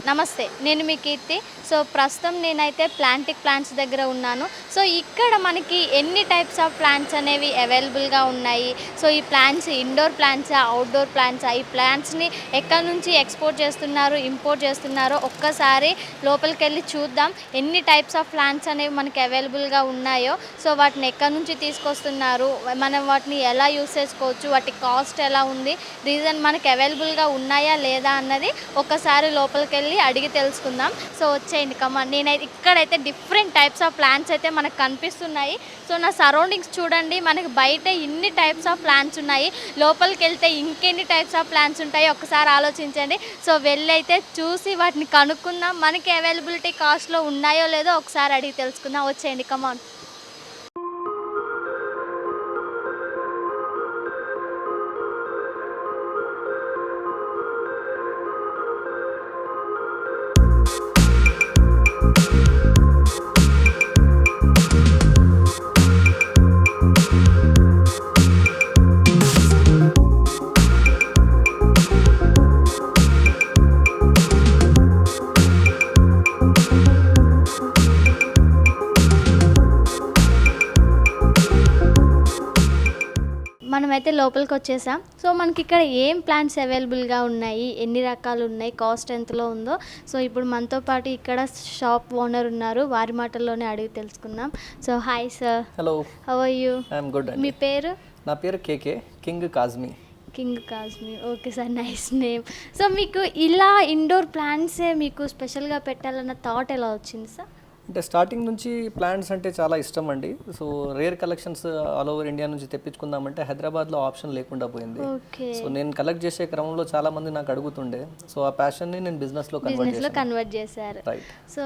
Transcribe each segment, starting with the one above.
నమస్తే, నేను మీ కీర్తి. సో ప్రస్తుతం నేనైతే ప్లాంట్స్ దగ్గర ఉన్నాను. సో ఇక్కడ మనకి ఎన్ని టైప్స్ ఆఫ్ ప్లాంట్స్ అనేవి అవైలబుల్గా ఉన్నాయి. సో ఈ ప్లాంట్స్ ఇండోర్ ప్లాంట్సా, అవుట్డోర్ ప్లాంట్సా, ఈ ప్లాంట్స్ని ఎక్కడి నుంచి ఎక్స్పోర్ట్ చేస్తున్నారు, ఇంపోర్ట్ చేస్తున్నారో ఒక్కసారి లోపలికి వెళ్ళి చూద్దాం. ఎన్ని టైప్స్ ఆఫ్ ప్లాంట్స్ అనేవి మనకి అవైలబుల్గా ఉన్నాయో, సో వాటిని ఎక్కడి నుంచి తీసుకొస్తున్నారు, మనం వాటిని ఎలా యూస్ చేసుకోవచ్చు, వాటి కాస్ట్ ఎలా ఉంది, రీజన్ మనకి అవైలబుల్గా ఉన్నాయా లేదా అన్నది ఒక్కసారి లోపలికి వెళ్ళి అడిగి తెలుసుకుందాం. సో వచ్చేయండి, కమాన్. నేనైతే ఇక్కడైతే డిఫరెంట్ టైప్స్ ఆఫ్ ప్లాంట్స్ అయితే మనకు కనిపిస్తున్నాయి. సో నా సరౌండింగ్స్ చూడండి, మనకి బయట ఇన్ని టైప్స్ ఆఫ్ ప్లాంట్స్ ఉన్నాయి, లోపలికి వెళ్తే ఇంకెన్ని టైప్స్ ఆఫ్ ప్లాంట్స్ ఉంటాయి ఒకసారి ఆలోచించండి. సో వెళ్ళి అయితే చూసి వాటిని కనుక్కుందాం, మనకి అవైలబిలిటీ కాస్ట్లో ఉన్నాయో లేదో ఒకసారి అడిగి తెలుసుకుందాం. వచ్చేయండి, కమాన్. మనమైతే లోపలికి వచ్చేసాం. సో మనకి ఇక్కడ ఏం ప్లాంట్స్ అవైలబుల్గా ఉన్నాయి, ఎన్ని రకాలు ఉన్నాయి, కాస్ట్ ఎంతలో ఉందో సో ఇప్పుడు మనతో పాటు ఇక్కడ షాప్ ఓనర్ ఉన్నారు, వారి మాటల్లోనే అడిగి తెలుసుకుందాం. So hi sir. Hello, how are you? I'm good. మీ పేరు? నా పేరు KK, king Kazmi. King Kazmi, okay sir, nice name. So మీకు ఇలా ఇండోర్ ప్లాంట్సే మీకు స్పెషల్గా పెట్టాలన్న థాట్ ఎలా వచ్చింది సార్? అంటే స్టార్టింగ్ నుంచి ప్లాంట్స్ అంటే చాలా ఇష్టం అండి. So rare collections all over India నుంచి తెప్పించుకుందామంటే హైదరాబాద్లో ఆప్షన్ లేకుండా పోయింది. సో నేను కలెక్ట్ చేసే క్రమంలో చాలా మంది నాకు అడుగుతుండే, సో ఆ ప్యాషన్ని నేను బిజినెస్లో కన్వర్ట్ చేశారు. రైట్. సో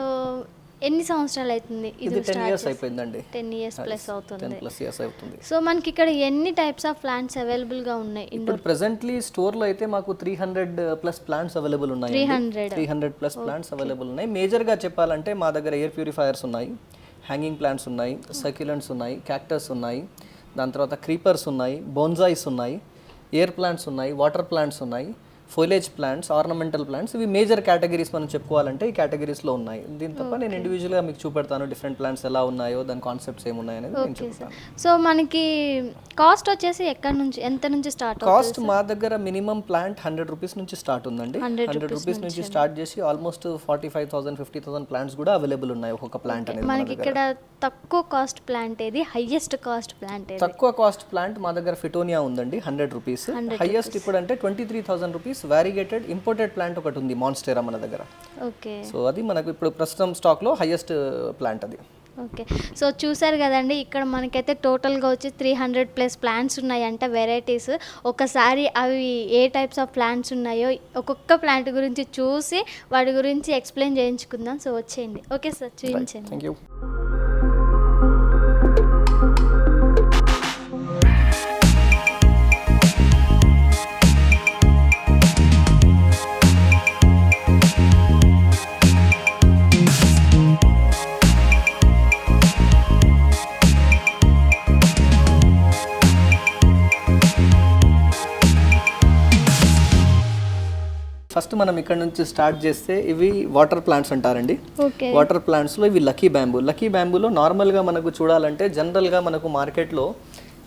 ఎన్ని సంవత్సరాలు అవుతుంది? ఇది 10 years అయిపోయిందండి. 10 years ప్లస్ అవుతుంది. 10+ years అవుతుంది. సో మనకి ఇక్కడ ఎన్ని టైప్స్ ఆఫ్ ప్లాంట్స్ అవైలబుల్గా ఉన్నాయి? ఇప్పుడు ప్రెసెంట్లీ స్టోర్లో అయితే మాకు 300+ ప్లాంట్స్ అవైలబుల్ ఉన్నాయి. 300+ ప్లాంట్స్ అవైలబుల్ ఉన్నాయి. మేజర్గా చెప్పాలంటే మా దగ్గర ఎయిర్ ప్యూరిఫైయర్స్ ఉన్నాయి, హ్యాంగింగ్ ప్లాంట్స్ ఉన్నాయి, సర్క్యులెంట్స్ ఉన్నాయి, క్యాక్టస్ ఉన్నాయి, దాని తర్వాత క్రీపర్స్ ఉన్నాయి, బోన్జాయిస్ ఉన్నాయి, ఎయిర్ ప్లాంట్స్ ఉన్నాయి, వాటర్ ప్లాంట్స్ ఉన్నాయి, ఫోయిలేజ్ ప్లాంట్స్, ఆర్నమెంటల్ ప్లాంట్స్. ఇవి మేజర్ కేటగిరీస్ మనం చెప్పుకోవాలంటే ఈ కేటగిరీస్లో ఉన్నాయి. దీని తప్ప నేను ఇండివిజువల్గా మీకు చూపెడతాను డిఫరెంట్ ప్లాంట్స్ ఎలా ఉన్నాయో, దాని కాన్సెప్ట్స్ ఏమున్నాయి అనేది నేను చెప్తాను. సో మనకి కాస్ట్ వచ్చేసి ఎక్కడి నుంచి ఎంత నుంచి స్టార్ట్? కాస్ట్ మా దగ్గర మినిమం ప్లాంట్ 100 రూపీస్ నుంచి స్టార్ట్ ఉందండి. 100 రూపీస్ నుంచి స్టార్ట్ చేసి ఆల్మోస్ట్ 45,000 50,000 ప్లాంట్స్ కూడా అవైలబుల్ ఉన్నాయి ఒక్కొక్క ప్లాంట్ అనేది. మనకి ఇక్కడ తక్కువ కాస్ట్ ప్లాంట్ ఏది, హైయెస్ట్ కాస్ట్ ప్లాంట్ ఏది? తక్కువ కాస్ట్ ప్లాంట్ మా దగ్గర ఫిటోనియా ఉందండి, 100 రూపీస్. హైయెస్ట్ ఇప్పుడు అంటే 23,000 రూపీస్ వ్యారిగేటెడ్ ఇంపోర్టెడ్ ప్లాంట్ ఒకటి ఉంది, మాన్స్టెరా మన దగ్గర. ఓకే. సో అది మనకు ఇప్పుడు ప్రస్తుతం స్టాక్లో హైయెస్ట్ ప్లాంట్ అది. ఓకే. సో చూసారు కదండి, ఇక్కడ మనకైతే టోటల్గా వచ్చి 300+ ప్లాంట్స్ ఉన్నాయంట, వెరైటీస్. ఒకసారి అవి ఏ టైప్స్ ఆఫ్ ప్లాంట్స్ ఉన్నాయో ఒక్కొక్క ప్లాంట్ గురించి చూసి వాటి గురించి ఎక్స్ప్లెయిన్ చేయించుకుందాం. సో వచ్చేయండి. ఓకే సార్, చూపించండి. Thank you. ఫస్ట్ మనం ఇక్కడ నుంచి స్టార్ట్ చేస్తే ఇవి వాటర్ ప్లాంట్స్ అంటారండి. వాటర్ ప్లాంట్స్లో ఇవి లక్కీ బ్యాంబూ. లక్కీ బ్యాంబూలో నార్మల్గా మనకు చూడాలంటే జనరల్గా మనకు మార్కెట్లో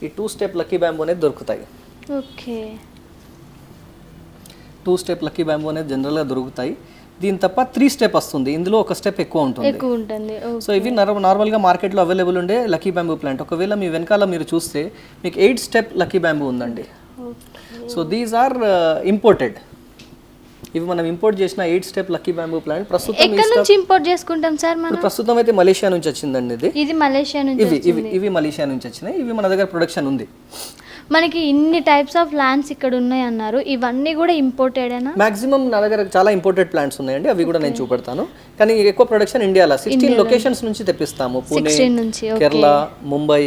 ఈ 2 స్టెప్ లక్కీ బ్యాంబూ అనేది దొరుకుతాయి. ఓకే. 2 స్టెప్ లక్కీ బ్యాంబూ అనేది జనరల్గా దొరుకుతాయి. దీని తప్ప 3 స్టెప్ వస్తుంది, ఇందులో ఒక స్టెప్ ఎక్కువ ఉంటుంది. సో ఇవి నార్మల్గా మార్కెట్లో అవైలబుల్ ఉండే లక్కీ బ్యాంబూ ప్లాంట్. ఒకవేళ మీ వెనకాల మీరు చూస్తే మీకు 8 స్టెప్ లక్కీ బ్యాంబూ ఉందండి. So these are imported. ఇవి మనం ఇంపోర్ట్ చేసిన 8 స్టెప్ లక్కీ బ్యాంబూ ప్లాంట్. ప్రస్తుతం ఎక్కడ నుంచి ఇంపోర్ట్ చేసుకుంటాం సార్ మనం? ప్రస్తుతం అయితే మలేషియా నుంచి వచ్చిందండి. ఇది మలేషియా నుంచి. ఇవి మలేషియా నుంచి వచ్చినాయి. ఇవి మన దగ్గర ప్రొడక్షన్ ఉంది. మనకి ఇన్ని టైప్స్ ఆఫ్ ప్లాంట్స్ ఇక్కడ ఉన్నాయి అన్నారు, ఇవన్నీ కూడా ఇంపోర్టెడేనా? మాక్సిమం నా దగ్గర చాలా ఇంపోర్టెడ్ ప్లాంట్స్ ఉన్నాయండి, అవి కూడా నేను చూపెడతాను. కానీ ఎక్కువ ప్రొడక్షన్ ఇండియాలో 16 లొకేషన్స్ నుంచి తెప్పిస్తాము. పూణే, కేరళ, ముంబై,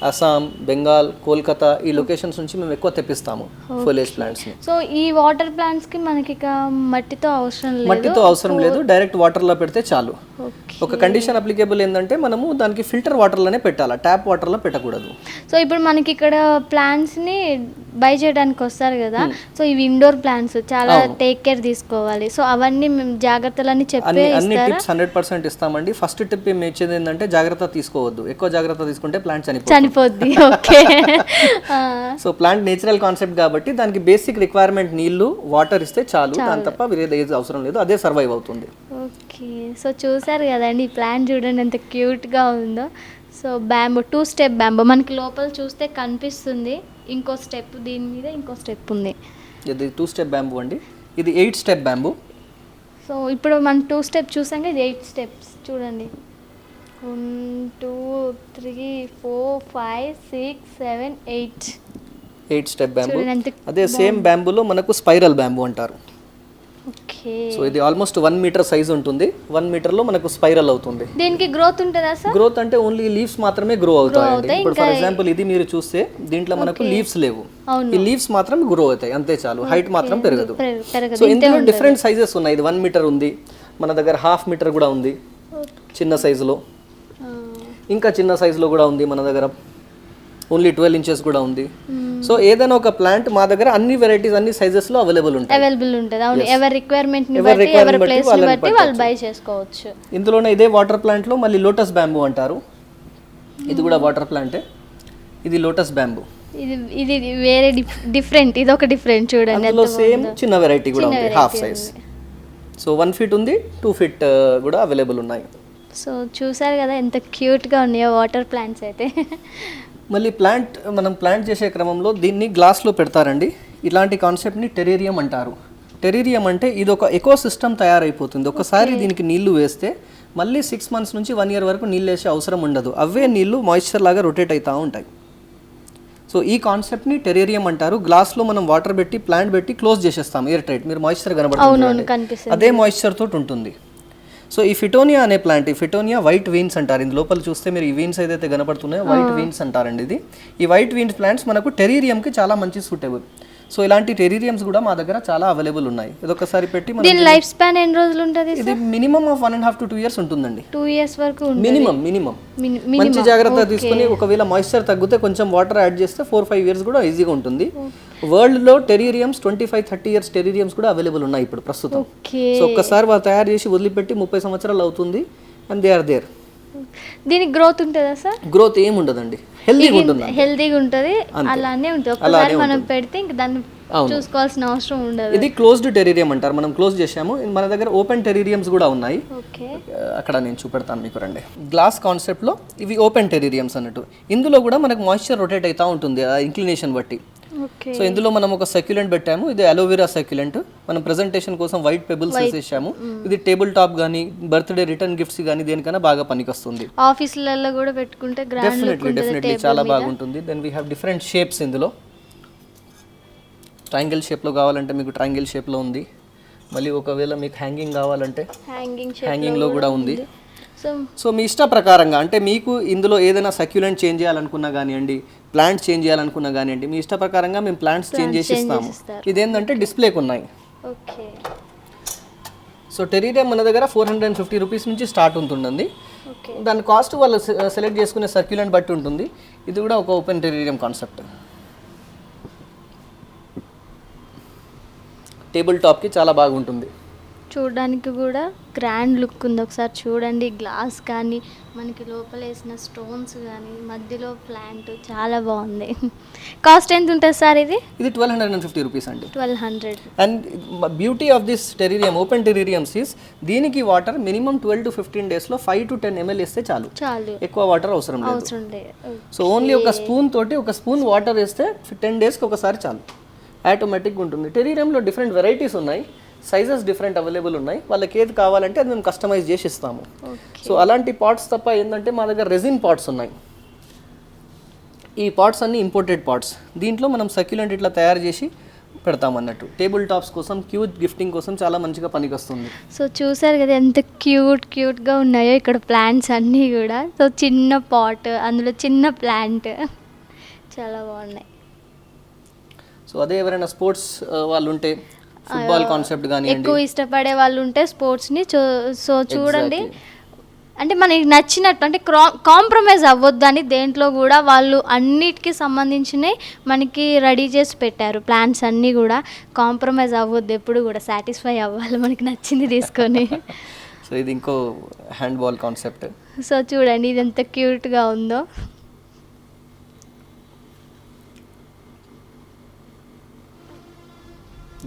అస్సాం, బెంగాల్, కోల్కతా ఈ లొకేషన్స్ నుంచి మేము ఎక్కువ తెప్పిస్తాము ఫోయిలేజ్ ప్లాంట్స్ ని. సో ఈ వాటర్ ప్లాంట్స్ కి మనకి మట్టితో అవసరం లేదు, డైరెక్ట్ వాటర్ లో పెడితే చాలు. ఒక కండిషన్ అప్లికేబుల్ ఏంటంటే మనము దానికి ఫిల్టర్ వాటర్లోనే పెట్టాలి, ట్యాప్ వాటర్లో పెట్టకూడదు. సో ఇప్పుడు మనకి ఇక్కడ ప్లాంట్స్ని బై చేయడానికి వస్తారు కదా, సో ఇవి ఇండోర్ ప్లాంట్స్ చాలా టేక్ కేర్ తీసుకోవాలి. సో అవన్నీ మేము జాగ్రత్తలన్నీ చెప్పే అన్ని టిప్స్ 100% ఇస్తామండి. ఫస్ట్ టిప్ ఏం ఇచ్చేది ఏంటంటే జాగ్రత్త తీసుకోవద్దు, ఎక్కువ జాగ్రత్త తీసుకుంటే ప్లాంట్ చనిపోద్ది. Okay. So plant natural concept కాబట్టి దానికి బేసిక్ రిక్వైర్మెంట్ నీళ్లు వాటర్ ఇస్తే చాలు, దాని తప్ప వేరేది ఏది అవసరం లేదు, అదే సర్వైవ్ అవుతుంది. ఓకే. సో చూసారు కదండి, ఈ ప్లాంట్ చూడండి ఎంత క్యూట్గా ఉందో. సో బ్యాంబో 2 స్టెప్ బ్యాంబో మనకి లోపల చూస్తే కనిపిస్తుంది. ఇంకో స్టెప్, దీని మీద ఇంకో స్టెప్ ఉంది. ఇది 2 స్టెప్ బ్యాంబూ అండి, ఇది 8 స్టెప్ బ్యాంబూ. సో ఇప్పుడు మనం 2 స్టెప్ చూసాక ఇది 8 స్టెప్స్ చూడండి. 1 2 3 4 5 6 7 8 స్టెప్ బ్యాంబూ. అదే సేమ్ బ్యాంబూలో మనకు స్పైరల్ బ్యాంబూ అంటారు. ఓకే. సో ఇది ఆల్మోస్ట్ 1 మీటర్ సైజ్ ఉంటుంది, 1 మీటర్లో మనకు స్పైరల్ అవుతుంది. దీనికి గ్రోత్ ఉంటుందా సార్? గ్రోత్ అంటే ఓన్లీ లీవ్స్ మాత్రమే గ్రో అవుతాయండి. ఇప్పుడు ఫర్ ఎగ్జాంపుల్ ఇది మీరు చూస్తే దీంట్లో మనకు లీవ్స్ లేవు, ఈ లీవ్స్ మాత్రం గ్రో అవుతాయి అంతే చాలు, హైట్ మాత్రం పెరగదు. సో ఇందులో డిఫరెంట్ సైజెస్ ఉన్నాయి. ఇది 1 మీటర్ ఉంది, మన దగ్గర 1/2 మీటర్ కూడా ఉంది చిన్న సైజులో, ఇంకా చిన్న సైజులో కూడా ఉంది మన దగ్గర, ఓన్లీ 12 ఇంచెస్ కూడా ఉంది. సో ఏదైనా ఒక ప్లాంట్ మా దగ్గర అన్ని వెరైటీస్ అన్ని సైజెస్ లో అవైలబుల్ ఉంటుంది. అవును, ఎవరి రిక్వైర్మెంట్ ని బట్టి ఎవరి ప్లేస్ ని బట్టి వాళ్ళు బై చేసుకోవచ్చు. ఇందులోనే ఇదే వాటర్ ప్లాంట్ లో మళ్ళీ లోటస్ బ్యాంబూ అంటారు, ఇది కూడా వాటర్ ప్లాంటే, ఇది లోటస్ బ్యాంబూ. ఇది వేరే డిఫరెంట్, ఇది ఒక డిఫరెంట్ చూడండి. అందులో సేమ్ చిన్న వెరైటీ కూడా ఉంది, హాఫ్ సైజ్. సో 1 ఫీట్ ఉంది, 2 ఫీట్ కూడా అవైలబుల్ ఉన్నాయి. సో చూసారు కదా ఎంత క్యూట్ గా ఉన్నాయో వాటర్ ప్లాంట్స్ అయితే. మళ్ళీ మనం ప్లాంట్ చేసే క్రమంలో దీన్ని గ్లాస్లో పెడతారండి. ఇలాంటి కాన్సెప్ట్ని టెరేరియం అంటారు. టెరేరియం అంటే ఇది ఒక ఎకో సిస్టమ్ తయారైపోతుంది. ఒకసారి దీనికి నీళ్లు వేస్తే మళ్ళీ 6 మంత్స్ నుంచి 1 ఇయర్ వరకు నీళ్ళు వేసే అవసరం ఉండదు, అవే నీళ్లు మాయిశ్చర్ లాగా రొటేట్ అవుతూ ఉంటాయి. సో ఈ కాన్సెప్ట్ని టెరేరియం అంటారు. గ్లాస్లో మనం వాటర్ పెట్టి ప్లాంట్ పెట్టి క్లోజ్ చేసేస్తాం, ఎయిర్ టైట్. మీరు మాయిశ్చర్ కనబడుతుంది, అదే మాయిశ్చర్ తోటి ఉంటుంది. సో ఈ ఫిటోనియా అనే ప్లాంట్, ఈ ఫిటోనియా వైట్ వీన్స్ అంటారు. ఇందు లోపల చూస్తే మీరు ఈ వీన్స్ ఏదైతే కనపడుతున్నాయో వైట్ వీన్స్ అంటారండి ఇది. ఈ వైట్ వీన్స్ ప్లాంట్స్ మనకు టెరీరియంకి చాలా మంచి సూటబుల్. సో ఇలాంటి టెరీరియంస్ కూడా మా దగ్గర చాలా అవైలబుల్ ఉన్నాయి. ఇది ఒకసారి పెట్టి దీని లైఫ్ స్పాన్ ఎన్ని రోజులు ఉంటుంది? ఇది మినిమం ఆఫ్ 1.5 to 2 years ఉంటుందండి. 2 years వరకు మినిమం. మంచి జాగ్రత్త తీసుకుని ఒకవేళ మాయిశ్చర్ తగ్గితే కొంచెం వాటర్ యాడ్ చేస్తే 4-5 years కూడా ఈజీగా ఉంటుంది. వరల్డ్ లో టెరీరియంస్ 25-30 years టెరీరియంస్ కూడా అవైలబుల్ ఉన్నాయి ఇప్పుడు ప్రస్తుతం. సో ఒక్కసారి వాళ్ళు తయారు చేసి వదిలిపెట్టి 30 సంవత్సరాలు అవుతుంది, అండ్ దే ఆర్ దేర్. దీనికి గ్రోత్ ఉంటుందా సార్? గ్రోత్ ఏం ఉండదండి, హెల్దీగా ఉంటుంది, అలానే ఉంటుంది. ఒకసారి మనం పెడితే ఇంక దాన్ని చూసుకోవాల్సిన అవసరం ఉండదు. ఇది క్లోజ్డ్ టెరీరియం అంటారు, మనం క్లోజ్ చేసాము. మన దగ్గర ఓపెన్ టెరీరియంస్ కూడా ఉన్నాయి, అక్కడ నేను చూపెడతాను మీకు రండి. గ్లాస్ కాన్సెప్ట్ లో ఇవి ఓపెన్ టెరీరియంస్ అన్నట్టు. ఇందులో కూడా మనకు మాయిశ్చర్ రొటేట్ అవుతూ ఉంటుంది ఆ ఇంక్లినేషన్ బట్టి. సో ఇందులో మనం ఒక సక్యులెంట్ పెట్టాము, ఇది అలోవెరా సక్యులెంట్. మనం ప్రెజెంటేషన్ కోసం వైట్ పెబుల్స్ వేసేసాము. ఇది టేబుల్ టాప్ గానీ బర్త్డే రిటర్న్ గిఫ్ట్స్ గానీ దేనికైనా బాగా పనికొస్తుంది. ఆఫీసులలో కూడా పెట్టుకుంటే డెఫినెట్లీ చాలా బాగుంటుంది. Then we have different shapes. ఇందులో ట్రయాంగిల్ షేప్లో కావాలంటే మీకు ట్రయాంగిల్ షేప్లో ఉంది. మళ్ళీ ఒకవేళ మీకు హ్యాంగింగ్ కావాలంటే హ్యాంగింగ్లో కూడా ఉంది. సో మీ ఇష్ట ప్రకారంగా, అంటే మీకు ఇందులో ఏదైనా సక్యులెంట్ చేంజ్ చేయాలనుకున్నా కానివ్వండి, ప్లాంట్స్ చేంజ్ చేయాలనుకున్నా కానివ్వండి, మీ ఇష్ట ప్రకారంగా మేము ప్లాంట్స్ చేంజ్ చేసి ఇస్తాము. ఇదేంటంటే డిస్ప్లేకి ఉన్నాయి. సో టెరీరియం మన దగ్గర 450 రూపీస్ నుంచి స్టార్ట్ ఉంటుందండి. దాని కాస్ట్ వాళ్ళు సెలెక్ట్ చేసుకునే సర్క్యులెంట్ బట్టి ఉంటుంది. ఇది కూడా ఒక ఓపెన్ టెరీరియం కాన్సెప్ట్. టేబుల్ టాప్కి చాలా బాగుంటుంది, చూడడానికి కూడా గ్రాండ్ లుక్ ఉంది. ఒకసారి చూడండి, గ్లాస్ కానీ మనకి లోపల వేసిన స్టోన్స్ కానీ మధ్యలో ప్లాంట్ చాలా బాగుంది. కాస్ట్ ఎంత ఉంటుంది సార్ ఇది? ఇది 1250 రూపీస్ అండి. 1200. And beauty of this terrarium, open terrariums is దీనికి వాటర్ మినిమం 12 to 15 డేస్లో 5 to 10 ml వేస్తే చాలు, ఎక్కువ వాటర్ అవసరం లేదు. సో ఓన్లీ ఒక స్పూన్ తోటి ఒక స్పూన్ వాటర్ వేస్తే 10 డేస్కి ఒకసారి చాలు, ఆటోమేటిక్గా ఉంటుంది. టెరీరియంలో డిఫరెంట్ వెరైటీస్ ఉన్నాయి, సైజెస్ డిఫరెంట్ అవైలబుల్ ఉన్నాయి. వాళ్ళకి ఏది కావాలంటే అది మేము కస్టమైజ్ చేసి ఇస్తాము. సో అలాంటి పాట్స్ తప్ప ఏంటంటే మా దగ్గర రెజిన్ పాట్స్ ఉన్నాయి. ఈ పాట్స్ అన్ని ఇంపోర్టెడ్ పాట్స్. దీంట్లో మనం సక్యులెంట్ ఇట్లా తయారు చేసి పెడతాం అన్నట్టు. టేబుల్ టాప్స్ కోసం, క్యూట్ గిఫ్టింగ్ కోసం చాలా మంచిగా పనికొస్తుంది. సో చూసారు కదా ఎంత క్యూట్గా ఉన్నాయో ఇక్కడ ప్లాంట్స్ అన్నీ కూడా. సో చిన్న పాట్, అందులో చిన్న ప్లాంట్, చాలా బాగున్నాయి. సో అదే ఎవరైనా స్పోర్ట్స్ వాళ్ళు ఉంటే, ఫుట్బాల్ కాన్సెప్ట్ కానీ ఎక్కువ ఇష్టపడే వాళ్ళు ఉంటే స్పోర్ట్స్ని, సో చూడండి అంటే మనకి నచ్చినట్టు అంటే కాంప్రమైజ్ అవ్వద్దని దేంట్లో కూడా వాళ్ళు అన్నిటికీ సంబంధించినవి మనకి రెడీ చేసి పెట్టారు. ప్లాన్స్ అన్నీ కూడా కాంప్రమైజ్ అవ్వద్దు, ఎప్పుడు కూడా సాటిస్ఫై అవ్వాలి మనకి నచ్చింది తీసుకొని. సో ఇది ఇంకో హ్యాండ్ బాల్ కాన్సెప్ట్. సో చూడండి ఇది ఎంత క్యూట్గా ఉందో.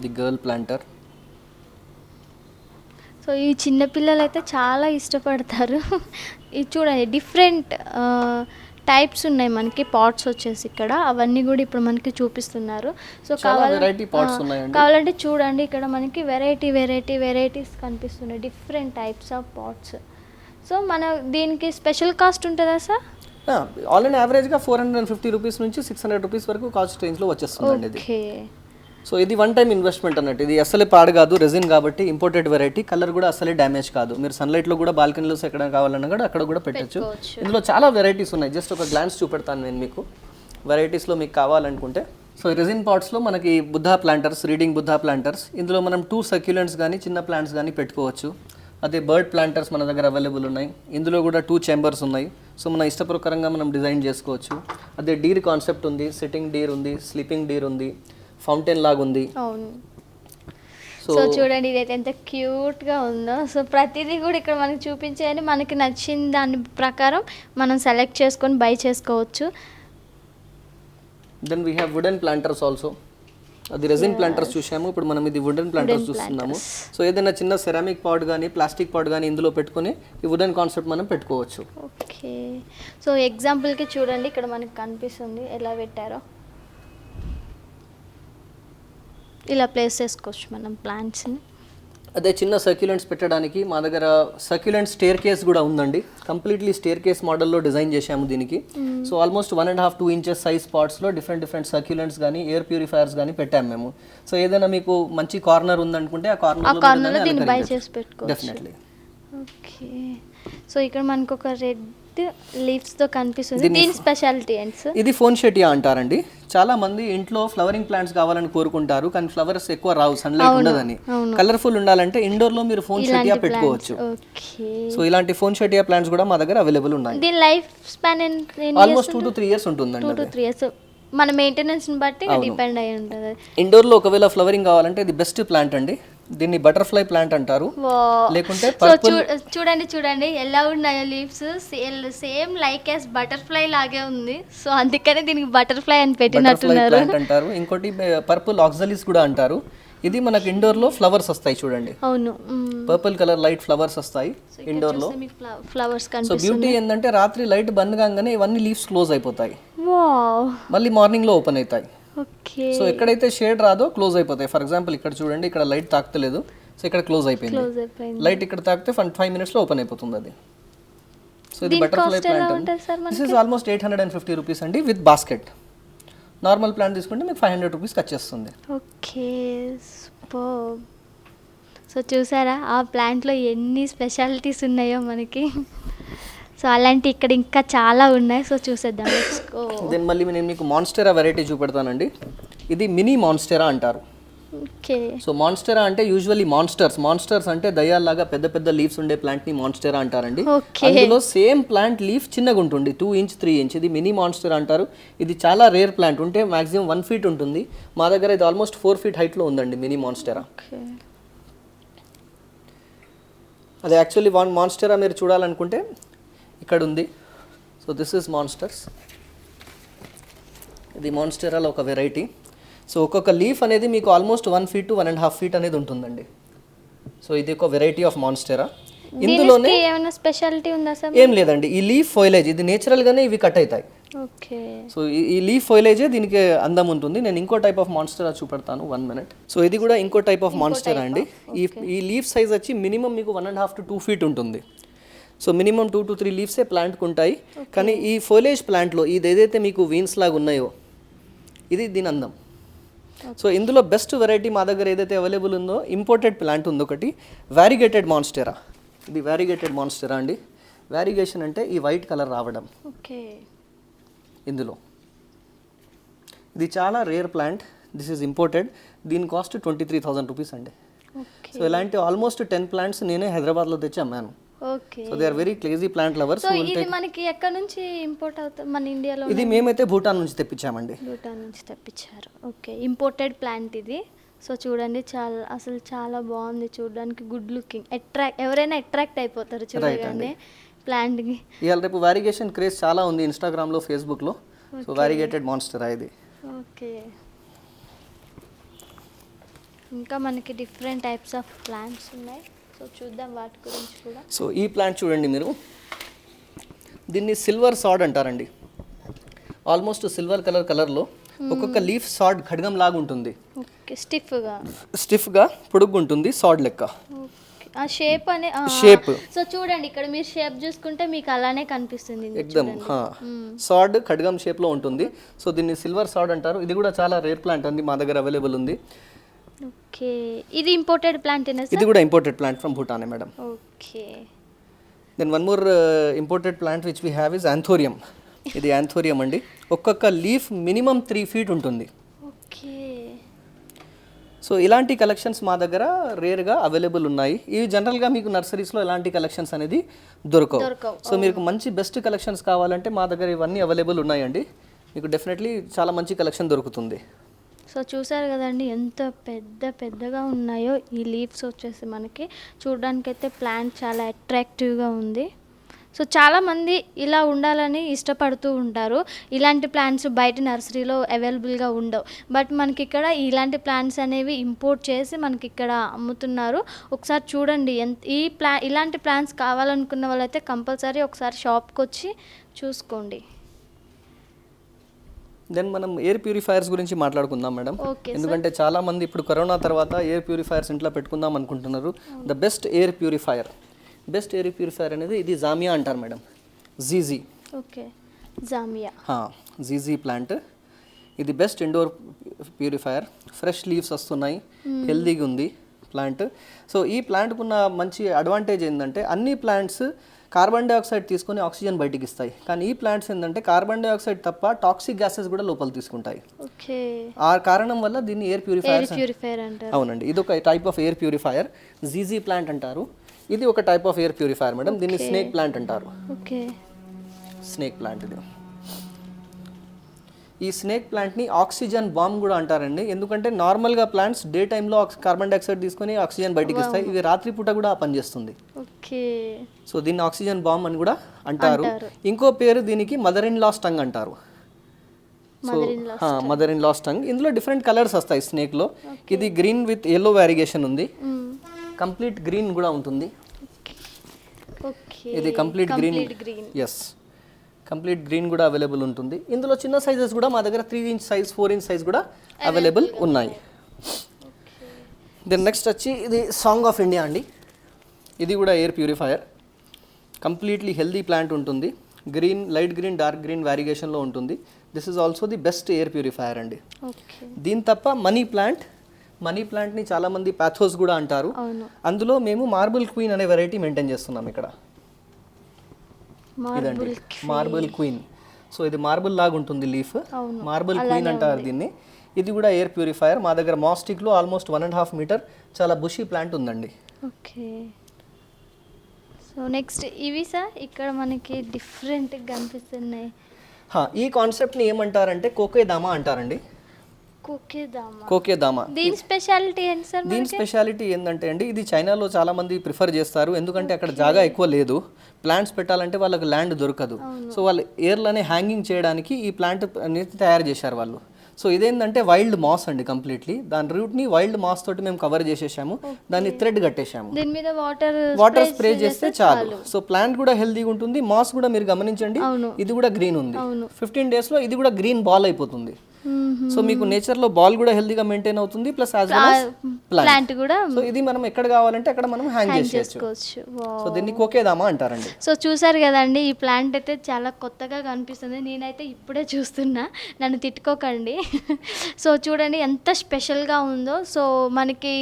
The girl planter. సో ఈ చిన్నపిల్లలు అయితే చాలా ఇష్టపడతారు. ఇది చూడండి డిఫరెంట్ టైప్స్ ఉన్నాయి మనకి పాట్స్ వచ్చేసి ఇక్కడ, అవన్నీ కూడా ఇప్పుడు మనకి చూపిస్తున్నారు. సో కావాలంటే చూడండి ఇక్కడ మనకి వెరైటీస్ కనిపిస్తున్నాయి, different types of pots. So మన దీనికి స్పెషల్ కాస్ట్ ఉంటుందా సార్? ఆల్ అండ్ యావరేజ్గా 450 రూపీస్ నుంచి 600 రూపీస్ వరకు కాస్ట్ రేంజ్లో వచ్చేస్తుందండి ఇది. ఓకే. సో ఇది వన్ టైం ఇన్వెస్ట్మెంట్ అన్నట్టు. ఇది అసలే పాడు కాదు, రెజిన్ కాబట్టి ఇంపోర్టెడ్ వెరైటీ, కలర్ కూడా అసలే డ్యామేజ్ కాదు. మీరు సన్లైట్లో కూడా బాల్కనీలో ఎక్కడ కావాలన్నా కూడా అక్కడ కూడా పెట్టచ్చు. ఇందులో చాలా వెరైటీస్ ఉన్నాయి, జస్ట్ ఒక గ్లాన్స్ చూపెడతాను నేను మీకు వెరైటీస్లో మీకు కావాలనుకుంటే. సో రెజిన్ పాట్స్లో మనకి Buddha planters, reading Buddha planters, ఇందులో మనం 2 సక్యులెంట్స్ కానీ చిన్న ప్లాంట్స్ కానీ పెట్టుకోవచ్చు. అదే బర్డ్ ప్లాంటర్స్ మన దగ్గర అవైలబుల్ ఉన్నాయి. ఇందులో కూడా 2 చేంబర్స్ ఉన్నాయి. సో మన ఇష్టప్రకారంగా మనం డిజైన్ చేసుకోవచ్చు. అదే డీర్ కాన్సెప్ట్ ఉంది, సిట్టింగ్ డీర్ ఉంది, స్లీపింగ్ డీర్ ఉంది, ఫౌంటైన్ లాగా ఉంది. అవును. సో చూడండి ఇదైతే ఎంత క్యూట్గా ఉందో. సో ప్రతిదీ కూడా ఇక్కడ మనకి చూపించేది మనకి నచ్చిన దాని ప్రకారం మనం సెలెక్ట్ చేసుకొని బై చేసుకోవచ్చు. Then we have wooden planters also. అది రెజిన్ ప్లాంటర్స్ చూసాము, ఇప్పుడు మనం ఇది వుడెన్ ప్లాంటర్స్ చూస్తున్నాము. సో ఏదైనా చిన్న సెరామిక్ పాట్ కానీ ప్లాస్టిక్ పాట్ కానీ ఇందులో పెట్టుకొని ఈ వుడెన్ కాన్సెప్ట్ మనం పెట్టుకోవచ్చు. ఓకే. సో ఎగ్జాంపుల్కి చూడండి ఇక్కడ మనకి కనిపిస్తుంది ఎలా పెట్టారో, ఇలా ప్లేస్ చేసుకోవచ్చు మనం ప్లాంట్స్ని. అదే చిన్న సర్క్యులెంట్స్ పెట్టడానికి మా దగ్గర సర్క్యులెంట్ స్టేర్ కేస్ కూడా ఉందండి. కంప్లీట్లీ స్టేర్ కేస్ మోడల్లో డిజైన్ చేశాము దీనికి. సో ఆల్మోస్ట్ 1.5-2 ఇంచెస్ సైజ్ పాట్స్లో డిఫరెంట్ సర్క్యులెంట్స్ కానీ ఎయిర్ ప్యూరిఫైయర్స్ కానీ పెట్టాము మేము. సో ఏదైనా మీకు మంచి కార్నర్ ఉందనుకుంటే ఆ కార్నర్లో దీన్ని బై చేసి పెట్టుకోవచ్చు డెఫినెట్లీ. ఓకే. సో ఇక్కడ మనకు ఒక రెడ్ లీవ్స్ తో కనిపిస్తుంది, దీని స్పెషాలిటీ ఏంటి సార్? ఇది ఫోన్షేటియా అంటారండి. చాలా మంది ఇంట్లో ఫ్లవరింగ్ ప్లాంట్స్ కావాలని కోరుకుంటారు, కానీ ఫ్లవర్స్ ఎక్కువ రావు, సన్లైట్ ఉండదని. కలర్ఫుల్ ఉండాలంటే ఇండోర్ లో మీరు ఫోన్షేటియా పెట్టుకోవచ్చు. సో ఇలాంటి ఫోన్షేటియా ప్లాంట్స్ కూడా మా దగ్గర అవైలబుల్ ఉన్నాయి. దీని life span almost 2 to 3 years ఉంటుందండి. 2 to 3 ఇయర్స్ మన మెయింటెనెన్స్ ని బట్టి డిపెండ్ అయి ఉంటుంది. ఇండోర్ లో ఒకవేళ ఫ్లవరింగ్ కావాలంటే ఇది బెస్ట్ ప్లాంట్ అండి. దీన్ని బటర్ఫ్లై ప్లాంట్ అంటారు. లేకుంటే చూడండి ఎలా ఉన్నాయో leaves, same like as butterfly లాగే ఉంది. సో అందుకనే దీనికి బటర్ఫ్లై అని పెట్టినట్టున్నారు. ప్లాంట్ అంటారు. ఇంకోటి పర్పుల్ ఆక్సలిస్ కూడా అంటారు. ఇది మనకి ఇండోర్ లో ఫ్లవర్స్ వస్తాయి చూడండి. అవును, పర్పుల్ కలర్ లైట్ ఫ్లవర్స్ వస్తాయి ఇండోర్ లో. ఫ్లవర్స్. సో బ్యూటీ ఏంటంటే రాత్రి లైట్ బంద్ కాగానే ఇవన్నీ లీవ్స్ క్లోజ్ అయిపోతాయి, మళ్ళీ మార్నింగ్ లో ఓపెన్ అవుతాయి. సో ఎక్కడైతే షేడ్ రాదో క్లోజ్ అయిపోతాయి. ఫర్ ఎగ్జాంపుల్ ఇక్కడ చూడండి, ఇక్కడ లైట్ తాకుతలేదు, సో ఇక్కడ క్లోజ్ అయిపోయింది. లైట్ ఇక్కడ తాకితే 5 minutes లో ఓపెన్ అయిపోతుంది అది. సో ఇది butterfly plant. This is almost 850 rupees అండి విత్ బాస్కెట్. నార్మల్ ప్లాంట్ తీసుకుంటే మీకు 500 రూపీస్కి వచ్చేస్తుంది. Okay, super. సో చూసారా ఆ ప్లాంట్లో ఎన్ని స్పెషాలిటీస్ ఉన్నాయో మనకి. సో అలాంటి ఇక్కడ ఇంకా చాలా ఉన్నాయి. సో చూసేద్దాం. దెన్ మళ్ళీ నేను మీకు మాన్స్టెరా వెరైటీ చూపెడతానండి. ఇది మినీ మాన్స్టెరా అంటారు. ఓకే. సో మాన్స్టెరా అంటే యూజువల్లీ మాన్స్టర్స్ అంటే దయ్యాల్లాగా పెద్ద పెద్ద లీవ్స్ ఉండే ప్లాంట్ ని మాన్స్టెరా అంటారండి. అందులో సేమ్ ప్లాంట్ లీఫ్ చిన్నగా ఉంటుంది, 2 inch 3 inch. ఇది మినీ మాన్స్టెరా అంటారు. ఇది చాలా రేర్ ప్లాంట్, ఉంటే మాక్సిమం 1 feet ఉంటుంది. మా దగ్గర ఇది ఆల్మోస్ట్ 4 feet హైట్ లో ఉందండి మినీ మాన్స్టెరా. అది యాక్చువల్లీ మాన్స్టెరా మీరు చూడాలనుకుంటే ఇక్కడ ఉంది. So this is monsters. ఇది మాన్స్టెరాలో ఒక వెరైటీ. సో ఒక్కొక్క లీఫ్ అనేది మీకు ఆల్మోస్ట్ 1 feet to 1.5 feet అనేది ఉంటుందండి. సో ఇది ఒక వెరైటీ ఆఫ్ మాన్స్టెరా. ఇందులోనే ఏమైనా స్పెషాలిటీ ఉందా సార్? ఏం లేదండి, ఈ లీఫ్ ఫాయిలేజ్ ఇది నేచురల్ గానే ఇవి కట్ అవుతాయి. ఓకే. సో ఈ లీఫ్ ఫాయిలేజే దీనికి అందం ఉంటుంది. నేను ఇంకో టైప్ ఆఫ్ మాన్స్టెరా చూపెడతాను, 1 minute. సో ఇది కూడా ఇంకో టైప్ ఆఫ్ మాన్స్టెరా అండి. ఈ లీఫ్ సైజ్ వచ్చి మినిమం మీకు 1.5 to 2 feet ఉంటుంది. సో మినిమం 2 to 3 లీవ్సే ప్లాంట్కి ఉంటాయి. కానీ ఈ ఫోయిలేజ్ ప్లాంట్లో ఇది ఏదైతే మీకు వీన్స్ లాగా ఉన్నాయో ఇది దీని అందం. సో ఇందులో బెస్ట్ వెరైటీ మా దగ్గర ఏదైతే అవైలబుల్ ఉందో ఇంపోర్టెడ్ ప్లాంట్ ఉంది ఒకటి, వ్యారిగేటెడ్ మాన్స్టెరా. ఇది వ్యారిగేటెడ్ మాన్స్టెరా అండి. వ్యారిగేషన్ అంటే ఈ వైట్ కలర్ రావడం. ఓకే. ఇందులో ఇది చాలా rare plant. This is imported. దీని కాస్ట్ 23,000 రూపీస్ అండి. సో ఇలాంటి ఆల్మోస్ట్ 10 plants నేనే హైదరాబాద్లో తెచ్చి అమ్మాను. Okay. So they are very crazy plant lovers. So ఇది మనకి ఎక్కడ నుంచి ఇంపోర్ట్ అవుతుంది మన ఇండియాలో? ఇది మేమైతే భూటాన్ నుంచి తెప్పించామండి. భూటాన్ నుంచి తెప్పించారు. ఓకే, ఇంపోర్టెడ్ ప్లాంట్ ఇది. సో చూడండి అసలు చాలా బాగుంది చూడడానికి, గుడ్ లుకింగ్, ఎవరైనా అట్రాక్ట్ అయిపోతారు చూడగానే ప్లాంట్కి. ఇవాళ రేపు వారిగేషన్ క్రేజ్ చాలా ఉంది ఇన్స్టాగ్రామ్లో, ఫేస్బుక్లో. సో వారిగేటెడ్ మాన్స్టెరా ఇది. ఓకే, ఇంకా మనకి డిఫరెంట్ టైప్స్ ఆఫ్ ప్లాంట్స్ ఉన్నాయి. సో చూద్దాం వాటి గురించి కూడా. సో ఈ ప్లాంట్ చూడండి మీరు, దీన్ని సిల్వర్ సాడ్ అంటారండి. ఆల్మోస్ట్ సిల్వర్ కలర్లో ఒక్కొక్క లీఫ్ సాడ్ ఖడ్గం లాగా ఉంటుంది. ఓకే, స్టిఫ్గా పొడుగు ఉంటుంది, సాడ్ లెక్క. ఆ షేప్ అనే షేప్. సో చూడండి ఇక్కడ మీరు షేప్ చూసుకుంటే మీకు అలానే కనిపిస్తుంది. ఎక్దమ్ సాడ్ ఖడ్గం షేప్లో ఉంటుంది. సో దీన్ని సిల్వర్ సాడ్ అంటారు. ఇది కూడా చాలా రేర్ ప్లాంట్ అండి, మా దగ్గర అవైలబుల్ ఉంది. ఓకే, ఇది ఇంపోర్టెడ్ ప్లాంట్? ఇది కూడా ఇంపోర్టెడ్ ప్లాంట్ ఫ్రమ్ భూటానే madam. Okay, then one more imported plant which we have is anthurium. ఇది యాంథోరియం అండి. ఒక్కొక్క లీఫ్ మినిమం 3 feet ఉంటుంది. ఓకే. సో ఇలాంటి కలెక్షన్స్ మా దగ్గర రేర్గా అవైలబుల్ ఉన్నాయి. ఇవి జనరల్గా మీకు నర్సరీస్లో ఎలాంటి కలెక్షన్స్ అనేది దొరకవు. సో మీకు మంచి బెస్ట్ కలెక్షన్స్ కావాలంటే మా దగ్గర ఇవన్నీ అవైలబుల్ ఉన్నాయండి. మీకు డెఫినెట్లీ చాలా మంచి కలెక్షన్ దొరుకుతుంది. సో చూసారు కదండి ఎంత పెద్దగా ఉన్నాయో ఈ లీవ్స్ వచ్చేసి మనకి. చూడడానికైతే ప్లాంట్ చాలా అట్రాక్టివ్గా ఉంది. సో చాలామంది ఇలా ఉండాలని ఇష్టపడుతూ ఉంటారు. ఇలాంటి ప్లాంట్స్ బయట నర్సరీలో అవైలబుల్గా ఉండవు. బట్ మనకి ఇక్కడ ఇలాంటి ప్లాంట్స్ అనేవి ఇంపోర్ట్ చేసి మనకి ఇక్కడ అమ్ముతున్నారు. ఒకసారి చూడండి, ఇలాంటి ప్లాంట్స్ కావాలనుకున్న వాళ్ళైతే కంపల్సరీ ఒకసారి షాప్కి వచ్చి చూసుకోండి. దెన్ మనం ఎయిర్ ప్యూరిఫైయర్స్ గురించి మాట్లాడుకుందాం మేడం. ఎందుకంటే చాలా మంది ఇప్పుడు కరోనా తర్వాత ఎయిర్ ప్యూరిఫైయర్స్ ఇంట్లో పెట్టుకుందాం అనుకుంటున్నారు. ద బెస్ట్ ఎయిర్ ప్యూరిఫైయర్ అనేది ఇది జామియా అంటారు మేడం. జీజీ. Okay, zamia. జీజీ ప్లాంట్. ఇది best indoor purifier. Fresh leaves వస్తున్నాయి, హెల్దీగా ఉంది ప్లాంట్. సో ఈ ప్లాంట్కు ఉన్న మంచి అడ్వాంటేజ్ ఏంటంటే అన్ని ప్లాంట్స్ కార్బన్ డైఆక్సైడ్ తీసుకొని ఆక్సిజన్ బయటికి ఇస్తాయి. కానీ ఈ ప్లాంట్స్ ఏంటంటే కార్బన్ డైఆక్సైడ్ తప్ప టాక్సిక్ గ్యాసెస్ కూడా లోపల తీసుకుంటాయి. ఆ కారణం వల్ల దీన్ని ఎయిర్ ప్యూరిఫైయర్ అంటారు. అవునండి, ఇది ఒక type of air purifier. GG plant అంటారు. ఇది ఒక type of air purifier madam. దీన్ని స్నేక్ ప్లాంట్ అంటారు. స్నేక్ ప్లాంట్ ఇది. ఈ స్నేక్ ప్లాంట్ని ఆక్సిజన్ బాంబ్ కూడా అంటారండి. ఎందుకంటే నార్మల్గా ప్లాంట్స్ డే టైంలో కార్బన్ డైఆక్సైడ్ తీసుకొని ఆక్సిజన్ బయటికి ఇస్తాయి. ఇవి రాత్రిపూట కూడా పనిచేస్తుంది. సో దీన్ని ఆక్సిజన్ బాంబ్ అని కూడా అంటారు. ఇంకో పేరు దీనికి మదర్ ఇన్ లాస్ టంగ్ అంటారు. So mother in law's tongue. ఇందులో డిఫరెంట్ కలర్స్ వస్తాయి స్నేక్లో. ఇది గ్రీన్ విత్ ఎల్లో వేరియేషన్ ఉంది. కంప్లీట్ గ్రీన్ కూడా ఉంటుంది. ఇది complete green. Yes, complete green కూడా అవైలబుల్ ఉంటుంది. ఇందులో చిన్న సైజెస్ కూడా మా దగ్గర 3 inch సైజ్, 4 inch సైజ్ కూడా అవైలబుల్ ఉన్నాయి. దెన్ నెక్స్ట్ వచ్చి ఇది సాంగ్ ఆఫ్ ఇండియా అండి. ఇది కూడా air purifier. Completely healthy plant ఉంటుంది. Green, light green, dark green వేరియేషన్లో ఉంటుంది. This is also the best air purifier అండి. దీని తప్ప మనీ ప్లాంట్ని చాలామంది ప్యాథోస్ కూడా అంటారు. అందులో మేము మార్బుల్ క్వీన్ అనే వెరైటీ మెయింటైన్ చేస్తున్నాం ఇక్కడ. ఇదండి మార్బుల్ క్వీన్. సో ఇది మార్బుల్ లాగా ఉంటుంది లీఫ్. మార్బుల్ క్వీన్ అంటారు దీన్ని. ఇది కూడా ఎయిర్ ప్యూరిఫైయర్. మా దగ్గర మాస్టిక్లో ఆల్మోస్ట్ 1.5 meter చాలా బుషీ ప్లాంట్ ఉందండి. ఓకే. సో నెక్స్ట్ ఇవి సార్ ఇక్కడ మనకి డిఫరెంట్గా కనిపిస్తున్నాయి. ఈ కాన్సెప్ట్ని ఏమంటారంటే కోకేదామా అంటారండి. కోకేదామా. దీని స్పెషాలిటీ ఏంటి సార్? దీని స్పెషాలిటీ ఏంటంటే అండి, ఇది చైనాలో చాలా మంది ప్రిఫర్ చేస్తారు. ఎందుకంటే అక్కడ జాగా ఎక్కువ లేదు, ప్లాంట్స్ పెట్టాలంటే వాళ్ళకి ల్యాండ్ దొరకదు. సో వాళ్ళు ఎయిర్లోనే హ్యాంగింగ్ చేయడానికి ఈ ప్లాంట్ అనేది తయారు చేశారు వాళ్ళు. సో ఇదేంటంటే వైల్డ్ మాస్ అండి కంప్లీట్లీ. దాని రూట్ని వైల్డ్ మాస్ తోటి మేము కవర్ చేసేసాము. దాన్ని థ్రెడ్ కట్టేసాము. దీని మీద వాటర్ స్ప్రే చేస్తే చాలు. సో ప్లాంట్ కూడా హెల్దీగా ఉంటుంది. మాస్ కూడా మీరు గమనించండి, ఇది కూడా గ్రీన్ ఉంది. 15 days లో ఇది కూడా గ్రీన్ బాల్ అయిపోతుంది. సో మీకు నేచర్ లో బాల్ కూడా హెల్దీగా మెయింటైన్ అవుతుంది, plus as well as plant కూడా. సో ఇది మనం ఎక్కడ కావాలంటే అక్కడ మనం హ్యాంగ్ చేసుకోవచ్చు. సో దీన్ని కోకేదామా అంటారండి. సో చూసారు కదండి, ఈ ప్లాంట్ అయితే చాలా కొత్తగా కనిపిస్తుంది. నేనైతే ఇప్పుడే చూస్తున్నా, నన్ను తిట్టుకోకండి. సో చూడండి ఎంత స్పెషల్గా ఉందో. సో మనకి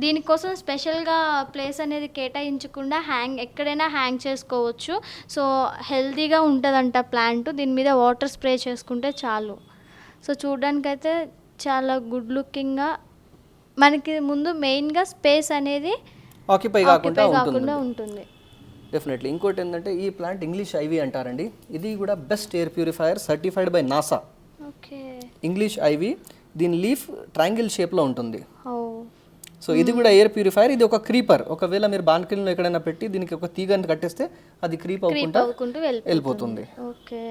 దీనికోసం స్పెషల్గా ప్లేస్ అనేది కేటాయించకుండా ఎక్కడైనా హ్యాంగ్ చేసుకోవచ్చు. సో హెల్తీగా ఉంటుందంట ప్లాంట్. దీని మీద వాటర్ స్ప్రే చేసుకుంటే చాలు. సో చూడడానికైతే చాలా గుడ్ లుకింగ్గా. మనకి ముందు మెయిన్గా స్పేస్ అనేది ఆక్యుపై కాకుండా కాకుండా ఉంటుంది. డెఫినెట్లీ. ఇంకోటి ఏంటంటే ఈ ప్లాంట్ ఇంగ్లీష్ ఐవీ అంటారండి. ఇది కూడా best air purifier certified by NASA. Okay. English ivy, దీని లీఫ్ ట్రయాంగిల్ షేప్లో ఉంటుంది. ఓ. సో ఇది కూడా ఎయిర్ ప్యూరిఫైయర్. ఇది ఒక క్రీపర్. ఒకవేళ మీరు బాల్కనీలో ఎక్కడైనా పెట్టి దీనికి ఒక తీగని కట్టేస్తే అది క్రీప్ అవ్వకుండా అవ్వకుంటూ వెళ్ళిపోతుంది. ఓకే.